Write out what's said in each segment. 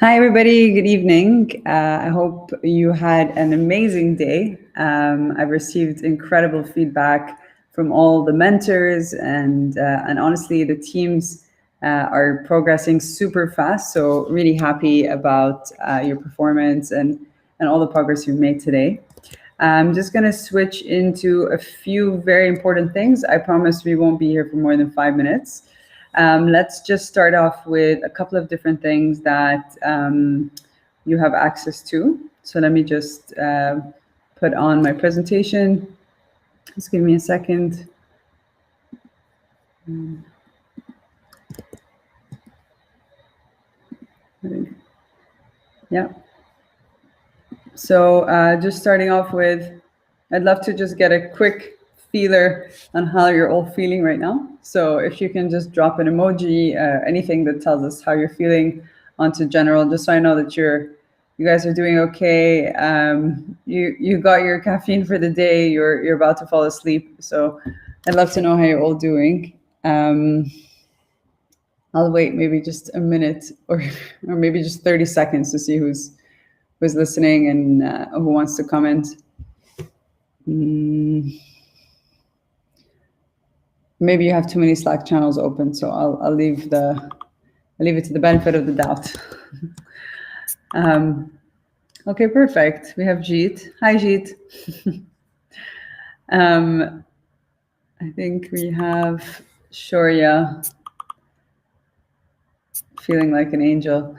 Hi, everybody. Good evening. I hope you had an amazing day. I've received incredible feedback from all the mentors, and honestly, the teams are progressing super fast. So, really happy about your performance and all the progress you've made today. I'm just going to switch into a few very important things. I promise we won't be here for more than 5 minutes. Let's just start off with a couple of different things that you have access to. So let me just put on my presentation. Just give me a second. Yeah. So just starting off with, I'd love to just get a quick feeler on how you're all feeling right now. So if you can just drop an emoji, anything that tells us how you're feeling onto general, just so I know that you guys are doing okay. You got your caffeine for the day. You're about to fall asleep. So I'd love to know how you're all doing. I'll wait maybe just a minute or maybe just 30 seconds to see who's listening and who wants to comment. Maybe you have too many Slack channels open, so I'll leave it to the benefit of the doubt. Okay, perfect. We have Jeet. Hi, Jeet. I think we have Shoria. Feeling like an angel.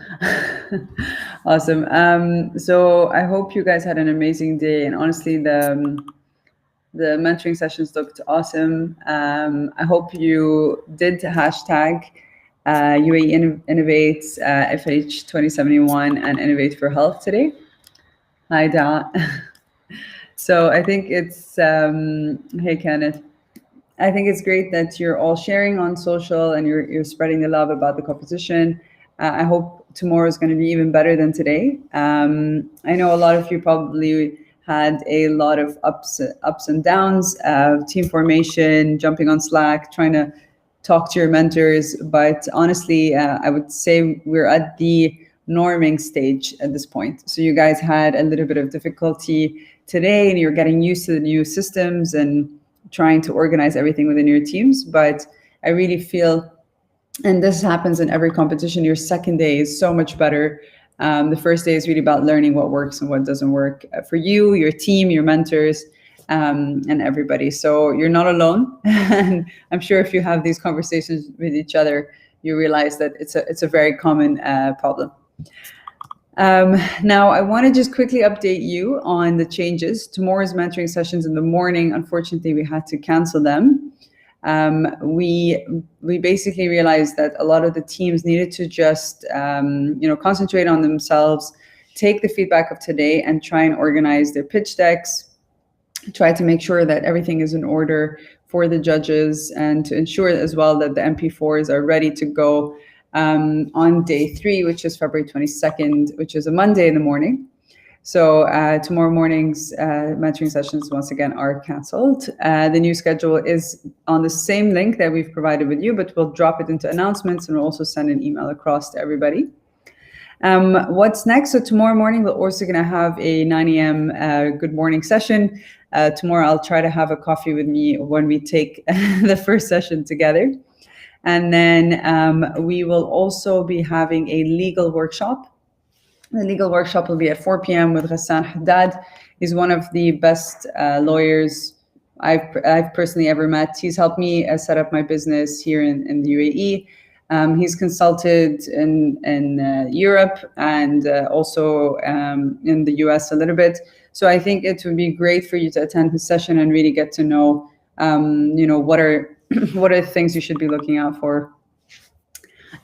Awesome. So I hope you guys had an amazing day, and honestly, the mentoring sessions looked awesome. I hope you did hashtag UAE Innovates, FH 2071, and Innovate for Health today. Hi, Da. So I think it's, hey, Kenneth. I think it's great that you're all sharing on social and you're spreading the love about the competition. I hope tomorrow is going to be even better than today. I know a lot of you probably had a lot of ups and downs, team formation, jumping on Slack, trying to talk to your mentors. But honestly, I would say we're at the norming stage at this point. So you guys had a little bit of difficulty today and you're getting used to the new systems and trying to organize everything within your teams. But I really feel, and this happens in every competition, your second day is so much better. The first day is really about learning what works and what doesn't work for you, your team, your mentors, and everybody. So you're not alone. And I'm sure if you have these conversations with each other, you realize that it's a very common problem. Now, I want to just quickly update you on the changes. Tomorrow's mentoring sessions in the morning, unfortunately, we had to cancel them. We basically realized that a lot of the teams needed to just concentrate on themselves, take the feedback of today, and try and organize their pitch decks, try to make sure that everything is in order for the judges, and to ensure as well that the MP4s are ready to go on day 3, which is February 22nd, which is a Monday in the morning. So tomorrow morning's mentoring sessions once again are canceled. The new schedule is on the same link that we've provided with you, but we'll drop it into announcements and we'll also send an email across to everybody. What's next? So tomorrow morning, we're also going to have a 9 a.m. Good morning session. Tomorrow, I'll try to have a coffee with me when we take the first session together. And then we will also be having a legal workshop. The legal workshop will be at 4 p.m. with Ghassan Haddad. He's one of the best lawyers I've personally ever met. He's helped me set up my business here in the UAE. He's consulted in Europe and also in the US a little bit. So I think it would be great for you to attend his session and really get to know, what are the things you should be looking out for.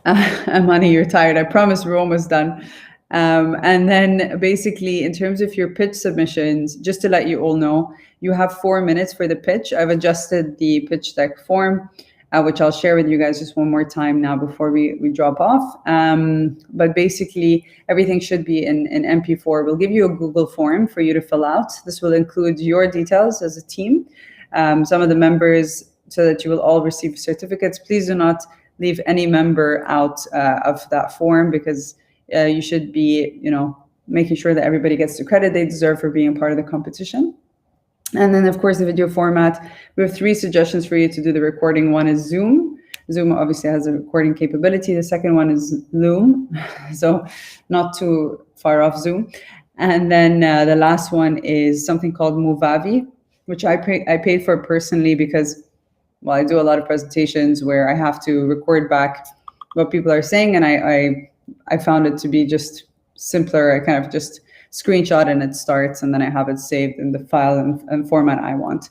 Amani, you're tired. I promise we're almost done. And then basically in terms of your pitch submissions, just to let you all know, you have 4 minutes for the pitch. I've adjusted the pitch deck form, which I'll share with you guys just one more time now before we drop off. But basically everything should be in MP4. We'll give you a Google form for you to fill out. This will include your details as a team, some of the members, so that you will all receive certificates. Please do not leave any member out of that form, because you should be, making sure that everybody gets the credit they deserve for being part of the competition. And then, of course, the video format, we have 3 suggestions for you to do the recording. One is Zoom. Zoom obviously has a recording capability. The second one is Loom, so not too far off Zoom. And then the last one is something called Movavi, which I paid for personally because, well, I do a lot of presentations where I have to record back what people are saying, and I found it to be just simpler. I kind of just screenshot and it starts, and then I have it saved in the file and format I want.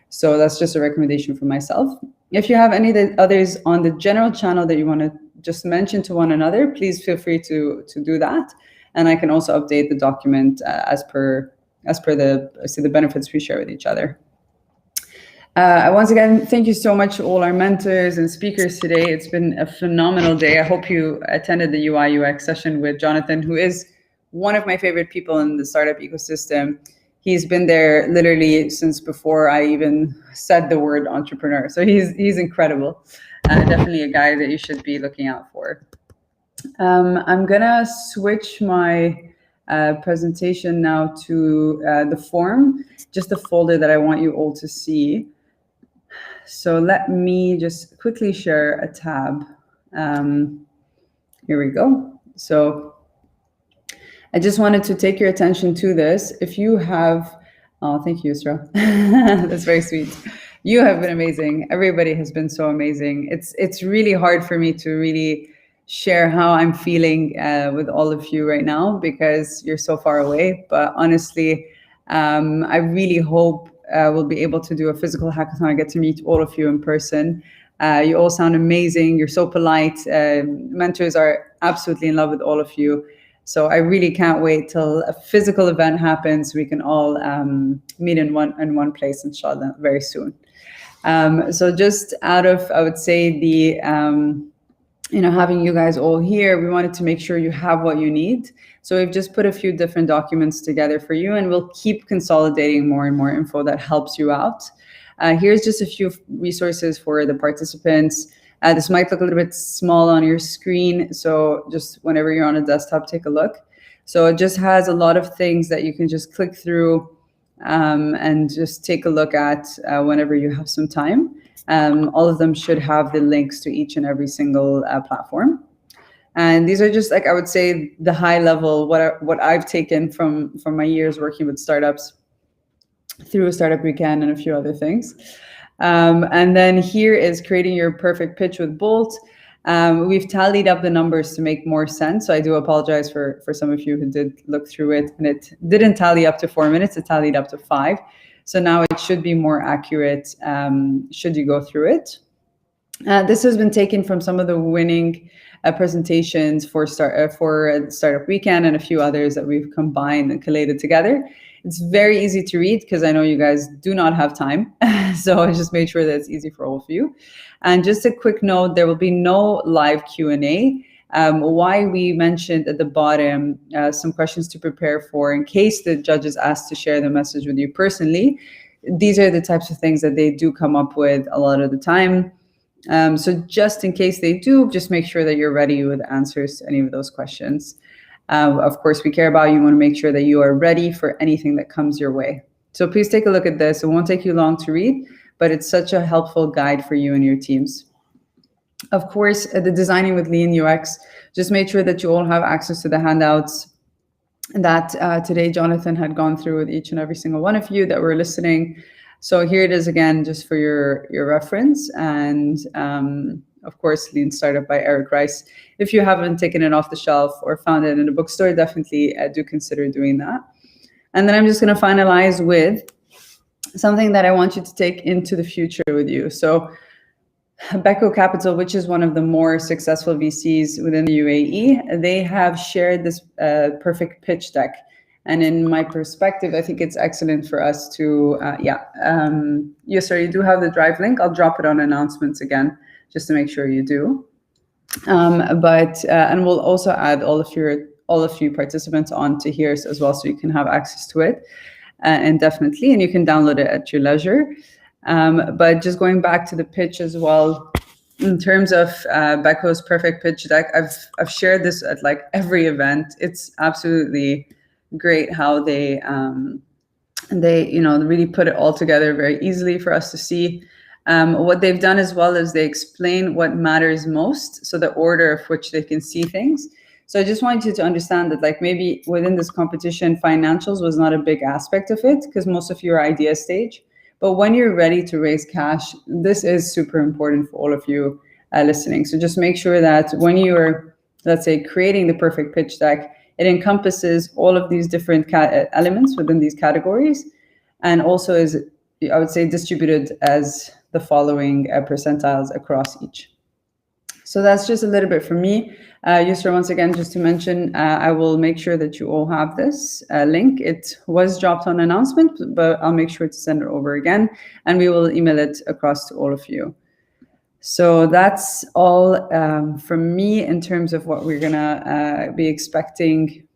So that's just a recommendation for myself. If you have any of the others on the general channel that you want to just mention to one another, please feel free to do that. And I can also update the document as per the benefits we share with each other. Once again, thank you so much to all our mentors and speakers today. It's been a phenomenal day. I hope you attended the UI UX session with Jonathan, who is one of my favorite people in the startup ecosystem. He's been there literally since before I even said the word entrepreneur. So he's incredible. Definitely a guy that you should be looking out for. I'm gonna switch my presentation now to the form, just the folder that I want you all to see. So let me just quickly share a tab. Here we go. So I just wanted to take your attention to this. If you have, oh, thank you, Isra. That's very sweet. You have been amazing. Everybody has been so amazing. It's really hard for me to really share how I'm feeling with all of you right now because you're so far away. But honestly, I really hope we'll be able to do a physical hackathon. I get to meet all of you in person. You all sound amazing. You're so polite. Mentors are absolutely in love with all of you. So I really can't wait till a physical event happens. We can all meet in one place, inshallah, very soon. So just out of, I would say, the having you guys all here, we wanted to make sure you have what you need. So we've just put a few different documents together for you, and we'll keep consolidating more and more info that helps you out. Here's just a few resources for the participants. This might look a little bit small on your screen, so just whenever you're on a desktop, take a look. So it just has a lot of things that you can just click through and just take a look at whenever you have some time. All of them should have the links to each and every single platform. And these are just, like, I would say, the high level, what I've taken from my years working with startups through Startup Weekend and a few other things. And then here is creating your perfect pitch with Bolt. We've tallied up the numbers to make more sense. So I do apologize for some of you who did look through it, and it didn't tally up to 4 minutes, it tallied up to 5. So now it should be more accurate should you go through it. This has been taken from some of the winning presentations for Startup Weekend and a few others that we've combined and collated together. It's very easy to read because I know you guys do not have time. So I just made sure that it's easy for all of you. And just a quick note, there will be no live Q&A. Why we mentioned at the bottom some questions to prepare for in case the judges ask to share the message with you personally. These are the types of things that they do come up with a lot of the time. So just in case they do, just make sure that you're ready with answers to any of those questions. Of course, we care about you. We want to make sure that you are ready for anything that comes your way. So please take a look at this. It won't take you long to read, but it's such a helpful guide for you and your teams. Of course, the Designing with Lean UX, just make sure that you all have access to the handouts that today Jonathan had gone through with each and every single one of you that were listening. So here it is again, just for your reference. And of course, Lean Startup by Eric Rice. If you haven't taken it off the shelf or found it in a bookstore, definitely do consider doing that. And then I'm just going to finalize with something that I want you to take into the future with you. So Beko Capital, which is one of the more successful VCs within the UAE, they have shared this perfect pitch deck. And in my perspective, I think it's excellent for us to, yes, sir, you do have the Drive link. I'll drop it on announcements again, just to make sure you do. And we'll also add all of you participants onto here as well, so you can have access to it indefinitely, and you can download it at your leisure. But just going back to the pitch as well, in terms of Beko's perfect pitch deck, I've shared this at like every event. It's absolutely great how they really put it all together very easily for us to see. What they've done as well is they explain what matters most, so the order of which they can see things. So I just want you to understand that like maybe within this competition, financials was not a big aspect of it because most of you are idea stage. But when you're ready to raise cash, this is super important for all of you listening. So just make sure that when you're, let's say, creating the perfect pitch deck, it encompasses all of these different elements within these categories, and also is, I would say, distributed as the following percentiles across each. So that's just a little bit from me. Yusra, once again, just to mention, I will make sure that you all have this link. It was dropped on announcement, but I'll make sure to send it over again, and we will email it across to all of you. So that's all from me in terms of what we're gonna be expecting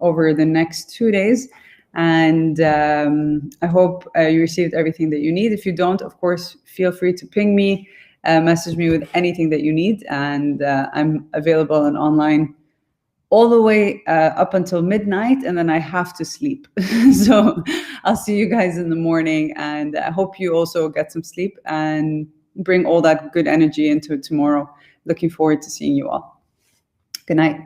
over the next 2 days. And I hope you received everything that you need. If you don't, of course, feel free to ping me, message me with anything that you need. And I'm available and online all the way up until midnight, and then I have to sleep. So I'll see you guys in the morning, and I hope you also get some sleep and bring all that good energy into tomorrow. Looking forward to seeing you all. Good night.